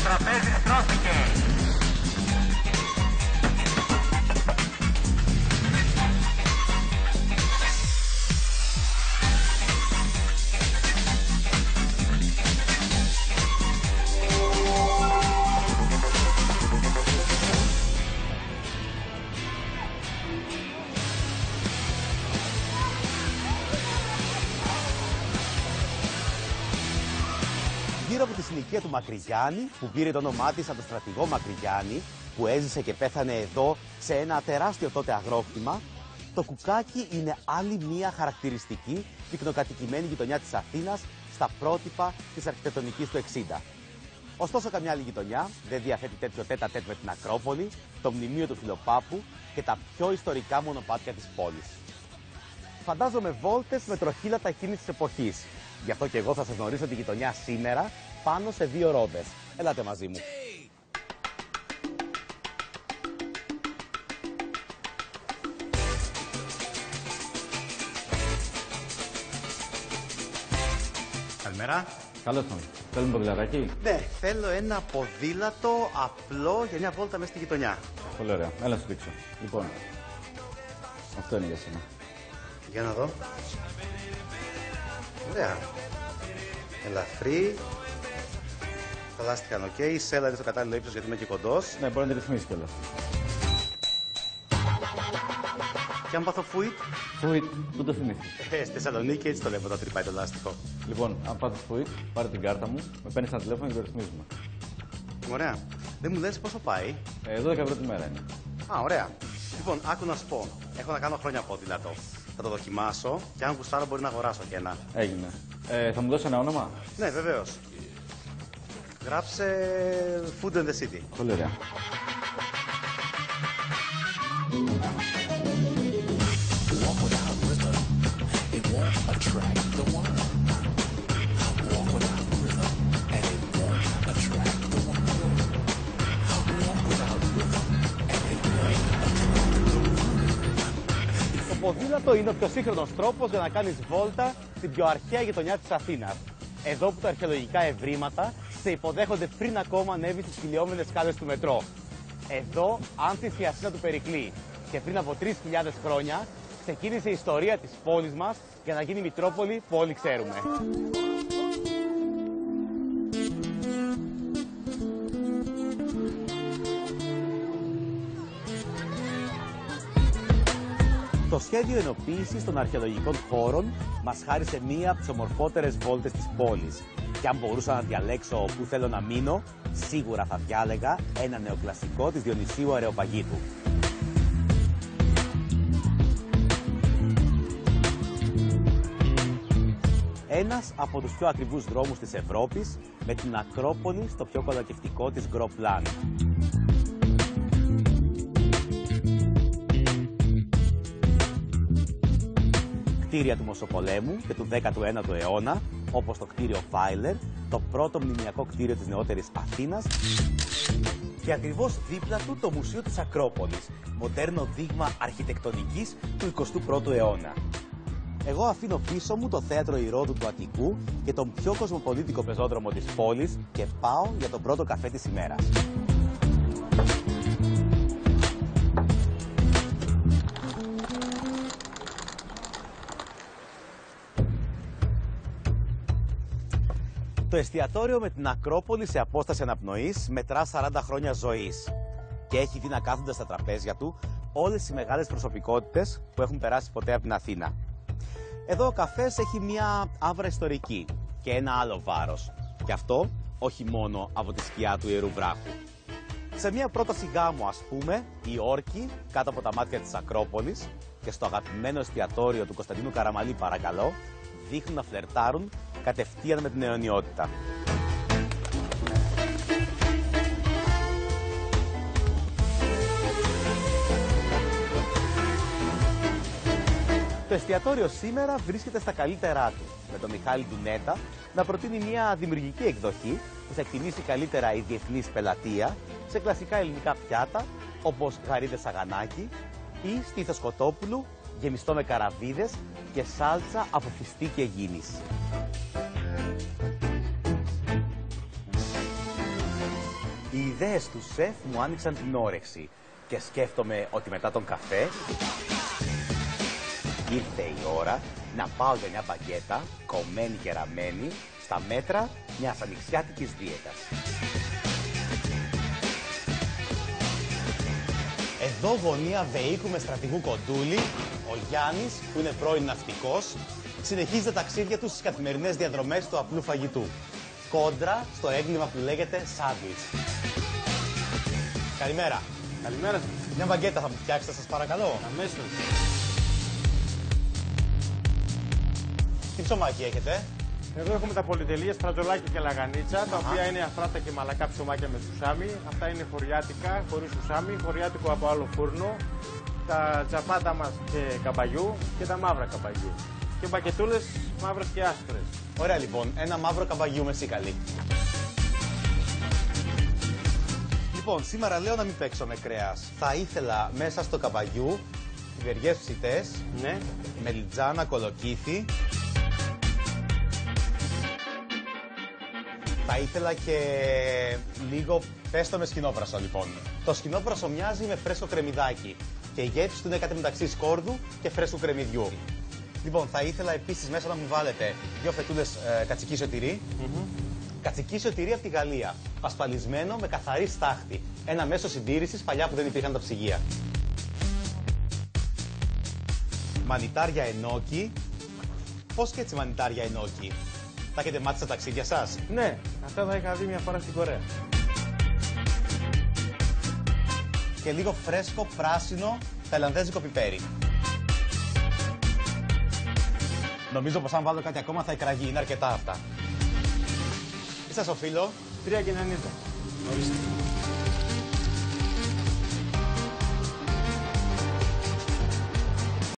τραπέζι στρώθηκε. Γύρω από τη συνοικία του Μακρυγιάννη, που πήρε το όνομά της από τον στρατηγό Μακρυγιάννη, που έζησε και πέθανε εδώ σε ένα τεράστιο τότε αγρόκτημα, το Κουκάκι είναι άλλη μία χαρακτηριστική πυκνοκατοικημένη γειτονιά της Αθήνας στα πρότυπα της αρχιτεκτονικής του 60. Ωστόσο, καμιά άλλη γειτονιά δεν διαθέτει τέτοιο τέτα-τέτ με την Ακρόπολη, το μνημείο του Φιλοπάπου και τα πιο ιστορικά μονοπάτια της πόλης. Φαντάζομαι βόλτες με τροχύλατα εκείνης της εποχής. Γι' αυτό και εγώ θα σας γνωρίσω τη γειτονιά σήμερα πάνω σε 2 ρόδες. Ελάτε μαζί μου. Καλημέρα. Καλώς τον. Θέλουμε ποδηλατάκι. Ναι, θέλω ένα ποδήλατο απλό για μια βόλτα μέσα στη γειτονιά. Πολύ ωραία. Έλα να σου δείξω. Λοιπόν, αυτό είναι για σένα. Για να δω. Ωραία. Ελαφρύ. Τα λάστιχα είναι οκ. Η σέλα είναι στο κατάλληλο ύψος γιατί είμαι και κοντός. Ναι, μπορεί να τη ρυθμίσει κιόλας. Και αν πάθω φουίτ. Φουίτ, πού το θυμήθηκες? Στη Θεσσαλονίκη έτσι το λέμε όταν τρυπάει το λάστιχο. Λοιπόν, αν πάθεις φουίτ, πάρε την κάρτα μου, με παίρνεις ένα τηλέφωνο και το ρυθμίζουμε. Ωραία. Δεν μου λες πόσο πάει? 12 ευρώ τη μέρα είναι. Α, ωραία. Λοιπόν, άκου να σου πω. Έχω να κάνω χρόνια ποδήλατο. Θα το δοκιμάσω και αν γουστάρω μπορεί να αγοράσω και ένα. Έγινε. Θα μου δώσει ένα όνομα? Ναι, βεβαίως. Γράψε Food in the City. Πολύ ωραία. Το ποδήλατο είναι ο πιο σύγχρονος τρόπος για να κάνεις βόλτα στην πιο αρχαία γειτονιά της Αθήνας. Εδώ που τα αρχαιολογικά ευρήματα σε υποδέχονται πριν ακόμα ανέβεις στις κυλιόμενες σκάλες του μετρό. Εδώ άνθησε η Αθήνα του Περικλή και πριν από 3.000 χρόνια ξεκίνησε η ιστορία της πόλης μας για να γίνει η Μητρόπολη που όλοι ξέρουμε. Το σχέδιο ενοποίησης των αρχαιολογικών χώρων μας χάρισε μία από τις ομορφότερες βόλτες της πόλης. Και αν μπορούσα να διαλέξω πού θέλω να μείνω, σίγουρα θα διάλεγα ένα νεοκλασικό της Διονυσίου Αρεοπαγίτου. Ένας από τους πιο ακριβούς δρόμους της Ευρώπης, με την Ακρόπολη στο πιο κολακευτικό της Gros Plan. Κτίρια του Μοσοπολέμου και του 19ου αιώνα, όπως το κτίριο Φάιλερ, το πρώτο μνημειακό κτίριο της νεότερης Αθήνας και ακριβώς δίπλα του το Μουσείο της Ακρόπολης, μοντέρνο δείγμα αρχιτεκτονικής του 21ου αιώνα. Εγώ αφήνω πίσω μου το θέατρο Ηρόδου του Αττικού και τον πιο κοσμοπολίτικο πεζόδρομο της πόλης και πάω για τον πρώτο καφέ της ημέρας. Το εστιατόριο με την Ακρόπολη σε απόσταση αναπνοής μετρά 40 χρόνια ζωής και έχει δει να κάθονται στα τραπέζια του όλες οι μεγάλες προσωπικότητες που έχουν περάσει ποτέ από την Αθήνα. Εδώ ο καφές έχει μια άβρα ιστορική και ένα άλλο βάρος. Και αυτό όχι μόνο από τη σκιά του Ιερού Βράχου. Σε μια πρόταση γάμου, ας πούμε, οι όρκοι κάτω από τα μάτια της Ακρόπολης και στο αγαπημένο εστιατόριο του Κωνσταντίνου Καραμαλή, παρακαλώ, δείχνουν να φλερτάρουν κατευθείαν με την αιωνιότητα. Το εστιατόριο σήμερα βρίσκεται στα καλύτερά του, με τον Μιχάλη Ντουνέτα να προτείνει μια δημιουργική εκδοχή που θα εκτιμήσει καλύτερα η διεθνής πελατεία σε κλασικά ελληνικά πιάτα, όπως γαρίδες σαγανάκι ή στήθος κοτόπουλου γεμιστό με καραβίδες και σάλτσα από φιστί και γίνης. Οι ιδέες του σεφ μου άνοιξαν την όρεξη και σκέφτομαι ότι μετά τον καφέ ήρθε η ώρα να πάω για μια μπαγκέτα κομμένη και ραμμένη στα μέτρα μιας ανοιξιάτικης δίαιτας. Εδώ γωνία Βεΐκου με στρατηγού Κοντούλη, ο Γιάννης, που είναι πρώην ναυτικός, συνεχίζει τα ταξίδια του στις καθημερινές διαδρομές του απλού φαγητού. Κόντρα στο έγκλημα που λέγεται σάντουιτς. Καλημέρα. Καλημέρα. Μια μπαγκέτα θα μου φτιάξετε, σας παρακαλώ. Αμέσως. Τι ψωμάκι έχετε? Εδώ έχουμε τα πολυτελεία στρατζολάκι και λαγανίτσα, τα οποία είναι αφράτα και μαλακά ψωμάκια με σουσάμι. Αυτά είναι χωριάτικα, χωρίς σουσάμι, χωριάτικο από άλλο φούρνο. Τα τσαπάτα μας και καμπαγιού και τα μαύρα καμπαγιού. Και μπακετούλες μαύρες και άσπρες. Ωραία λοιπόν, ένα μαύρο καμπαγιού με σίκαλη. Λοιπόν, σήμερα λέω να μην παίξω με κρέας. Θα ήθελα μέσα στο καμπαγιού τυβεριές ψητές, Ναι. μελιτζάνα, κολοκύθι. Θα ήθελα και λίγο πέστο με σκηνόπρασο λοιπόν. Το σκηνόπρασο μοιάζει με φρέσκο κρεμμυδάκι και η γεύση του είναι κάτι μεταξύ σκόρδου και φρέσκου κρεμμυδιού. Λοιπόν, θα ήθελα επίσης μέσα να μου βάλετε 2 φετούλες κατσικίσιο τυρί. Κατσικίσιο τυρί από τη Γαλλία, ασφαλισμένο με καθαρή στάχτη. Ένα μέσο συντήρησης παλιά που δεν υπήρχαν τα ψυγεία. Μανιτάρια ενόκι. Πώς και έτσι μανιτάρια ενόκι? Τα έχετε μάθει στα ταξίδια σας? Ναι, αυτά θα είχα δει μια φορά στην Κορέα. Και λίγο φρέσκο πράσινο ταϊλανδέζικο πιπέρι. Νομίζω πως αν βάλω κάτι ακόμα θα εκραγεί. Είναι αρκετά αυτά. Τι σας οφείλω? 3,90. Ορίστε.